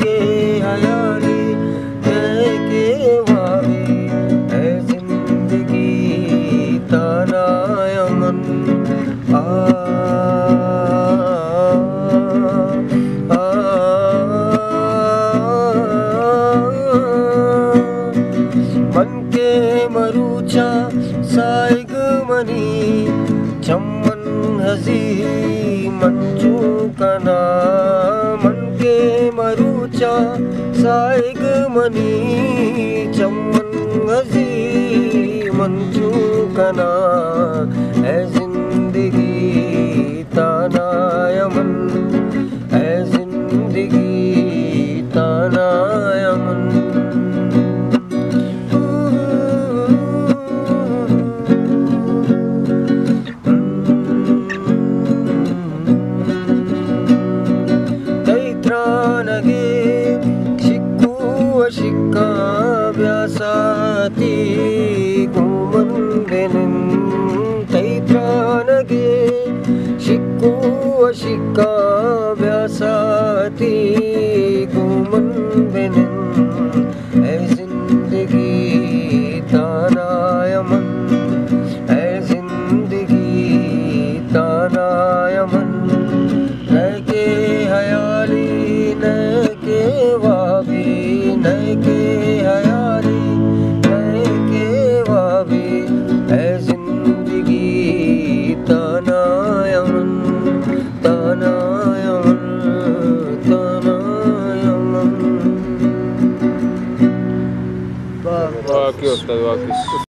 के हयाली के वावे है जिंदगी ताना यमन मन के मरूचा साइग मनी चम्मन हजी मंजू कना मन के मरूचा साइग मनी चम्मन हजी मंजू कना है जिंदगी ताना यमन है जिंदगी ताना यमन शिक्का व्यासाती गुमन बेनन तैत्रानगे शिक्का व्यासाती गुमन बेनन है जिंदगी ताना यमन है जिंदगी ताना यमन न के हयाली न के वाबी नए के हयाली नए के वाबी है जिंदगी ताना यमन ताना यमन ताना यमन। बाकी होता है बाकी।